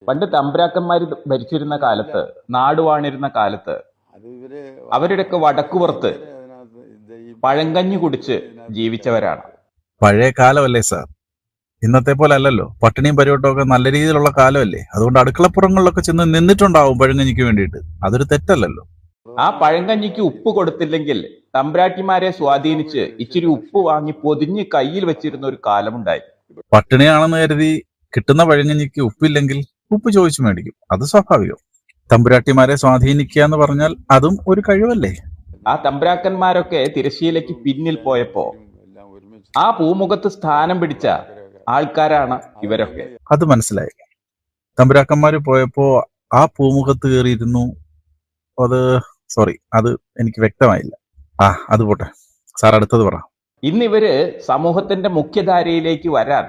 പണ്ട് തമ്പുരാക്കന്മാര് ഭരിച്ചിരുന്ന കാലത്ത്, നാടുവാണിരുന്ന കാലത്ത് അവരുടെയൊക്കെ വടക്കുപുറത്ത് പഴങ്കഞ്ഞി കുടിച്ച് ജീവിച്ചവരാണ്. പഴയ കാലമല്ലേ സാർ, ഇന്നത്തെ പോലെ അല്ലല്ലോ. പട്ടിണിയും പരിവട്ടവും ഒക്കെ നല്ല രീതിയിലുള്ള കാലമല്ലേ. അതുകൊണ്ട് അടുക്കളപ്പുറങ്ങളിലൊക്കെ ചെന്ന് നിന്നിട്ടുണ്ടാവും പഴങ്കഞ്ഞിക്ക് വേണ്ടിയിട്ട്. അതൊരു തെറ്റല്ലല്ലോ. ആ പഴങ്കഞ്ഞിക്ക് ഉപ്പ് കൊടുത്തില്ലെങ്കിൽ തമ്പ്രാട്ടിമാരെ സ്വാധീനിച്ച് ഇച്ചിരി ഉപ്പ് വാങ്ങി പൊതിഞ്ഞ് കയ്യിൽ വെച്ചിരുന്ന ഒരു കാലമുണ്ടായി. പട്ടിണിയാണെന്ന് കരുതി കിട്ടുന്ന പഴങ്കഞ്ഞിക്ക് ഉപ്പില്ലെങ്കിൽ ഉപ്പ് ചോദിച്ചു മേടിക്കും. അത് സ്വാഭാവികം. തമ്പുരാട്ടിമാരെ സ്വാധീനിക്കുക എന്ന് പറഞ്ഞാൽ അതും ഒരു കഴിവല്ലേ. ആ തമ്പ്രാക്കന്മാരൊക്കെ തിരശ്ശീലയ്ക്ക് പിന്നിൽ പോയപ്പോ ആ പൂമുഖത്ത് സ്ഥാനം പിടിച്ച ആൾക്കാരാണ് ഇവരൊക്കെ. അത് മനസ്സിലായി. തമ്പുരാക്കന്മാര് പോയപ്പോ ആ പൂമുഖത്ത് കയറിയിരുന്നു. അത് എനിക്ക് വ്യക്തമായില്ല. അത് പോട്ടെ സാർ, അടുത്തത് പറ. ഇന്നിവര് സമൂഹത്തിന്റെ മുഖ്യധാരയിലേക്ക് വരാൻ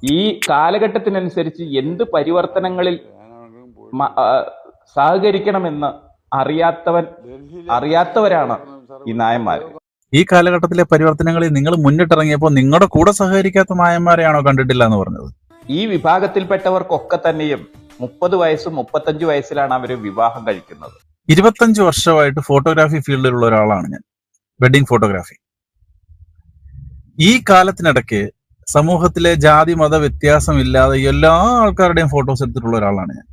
ഈ കാലഘട്ടത്തിനനുസരിച്ച് എന്ത് പരിവർത്തനങ്ങളിൽ സഹകരിക്കണമെന്ന് അറിയാത്തവരാണ് ഈ നായന്മാർ. ഈ കാലഘട്ടത്തിലെ പരിവർത്തനങ്ങളിൽ നിങ്ങൾ മുന്നിട്ടിറങ്ങിയപ്പോൾ നിങ്ങളുടെ കൂടെ സഹകരിക്കാത്ത നായന്മാരെയാണോ കണ്ടിട്ടില്ല എന്ന് പറഞ്ഞത്? ഈ വിഭാഗത്തിൽപ്പെട്ടവർക്കൊക്കെ തന്നെയും 30 വയസ്സും 35 വയസ്സിലാണ് അവർ വിവാഹം കഴിക്കുന്നത്. 25 വർഷമായിട്ട് ഫോട്ടോഗ്രാഫി ഫീൽഡിലുള്ള ഒരാളാണ് ഞാൻ, വെഡിങ് ഫോട്ടോഗ്രാഫി. ഈ കാലത്തിനിടയ്ക്ക് സമൂഹത്തിലെ ജാതി മത വ്യത്യാസമില്ലാതെ എല്ലാ ആൾക്കാരുടെയും ഫോട്ടോസ് എടുത്തിട്ടുള്ള ഒരാളാണ് ഞാൻ.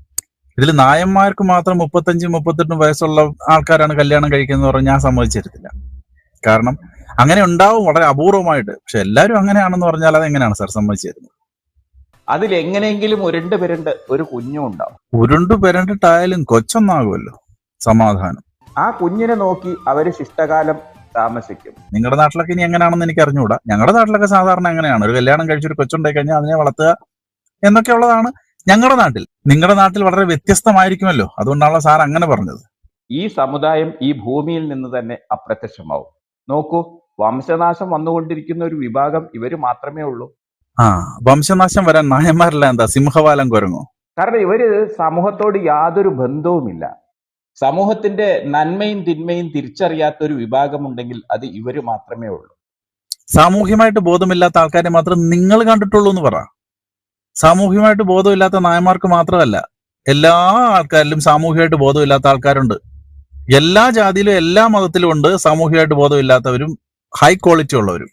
ഇതിൽ നായന്മാർക്ക് മാത്രം 35-38 വയസ്സുള്ള ആൾക്കാരാണ് കല്യാണം കഴിക്കുന്നത് പറഞ്ഞാൽ ഞാൻ സമ്മതിച്ചിരുന്നില്ല. കാരണം അങ്ങനെ ഉണ്ടാവും വളരെ അപൂർവമായിട്ട്. പക്ഷെ എല്ലാവരും അങ്ങനെയാണെന്ന് പറഞ്ഞാൽ അത് എങ്ങനെയാണ് സാർ സമ്മതിച്ചു തരുന്നത്? അതിൽ എങ്ങനെയെങ്കിലും ഉരുണ്ട് പെരണ്ട് ഒരു കുഞ്ഞും ഉണ്ടാവും. ഉരുണ്ടു പെരണ്ടിട്ടായാലും കൊച്ചൊന്നാകുമല്ലോ സമാധാനം. ആ കുഞ്ഞിനെ നോക്കി അവര് ശിഷ്ടകാലം താമസിക്കും. നിങ്ങളുടെ നാട്ടിലൊക്കെ ഇനി എങ്ങനെയാണെന്ന് എനിക്ക് അറിഞ്ഞുകൂടാ. ഞങ്ങളുടെ നാട്ടിലൊക്കെ സാധാരണ എങ്ങനെയാണ്, ഒരു കല്യാണം കഴിച്ചൊരു കൊച്ചുണ്ടായി കഴിഞ്ഞാൽ അതിനെ വളർത്തുക എന്നൊക്കെ ഉള്ളതാണ് ഞങ്ങളുടെ നാട്ടിൽ. നിങ്ങളുടെ നാട്ടിൽ വളരെ വ്യത്യസ്തമായിരിക്കുമല്ലോ, അതുകൊണ്ടാണല്ലോ സാർ അങ്ങനെ പറഞ്ഞത്. ഈ സമുദായം ഈ ഭൂമിയിൽ നിന്ന് തന്നെ അപ്രത്യക്ഷമാവും. നോക്കൂ, വംശനാശം വന്നുകൊണ്ടിരിക്കുന്ന ഒരു വിഭാഗം ഇവര് മാത്രമേ ഉള്ളൂ. വംശനാശം വരാൻ നായന്മാരല്ല എന്താ സിംഹവാലം കുരങ്ങോ? കാരണം ഇവര് സമൂഹത്തോട് യാതൊരു ബന്ധവുമില്ല. സമൂഹത്തിന്റെ നന്മയും തിന്മയും തിരിച്ചറിയാത്ത ഒരു വിഭാഗമുണ്ടെങ്കിൽ അത് ഇവര് മാത്രമേ ഉള്ളൂ. സാമൂഹ്യമായിട്ട് ബോധമില്ലാത്ത ആൾക്കാരെ മാത്രം നിങ്ങൾ കണ്ടിട്ടുള്ളൂ എന്ന് പറ. സാമൂഹ്യമായിട്ട് ബോധമില്ലാത്ത നായന്മാർക്ക് മാത്രമല്ല, എല്ലാ ആൾക്കാരിലും സാമൂഹ്യമായിട്ട് ബോധമില്ലാത്ത ആൾക്കാരുണ്ട്. എല്ലാ ജാതിയിലും എല്ലാ മതത്തിലും ഉണ്ട് സാമൂഹ്യമായിട്ട് ബോധമില്ലാത്തവരും ഹൈ ക്വാളിറ്റി ഉള്ളവരും.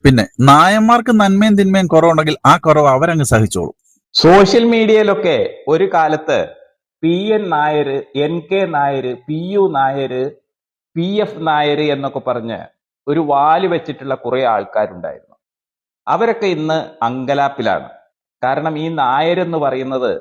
പിന്നെ നായന്മാർക്ക് നന്മയും തിന്മയും കുറവുണ്ടെങ്കിൽ ആ കുറവ് അവരങ്ങ് സഹിച്ചോളും. സോഷ്യൽ മീഡിയയിലൊക്കെ ഒരു കാലത്ത് PN Nair, NK Nair, PU Nair, PF Nair എന്നൊക്കെ പറഞ്ഞ് ഒരു വാല് വെച്ചിട്ടുള്ള കുറെ ആൾക്കാരുണ്ടായിരുന്നു. അവരൊക്കെ ഇന്ന് അങ്കലാപ്പിലാണ്. കാരണം ഈ നായർ എന്ന് പറയുന്നത്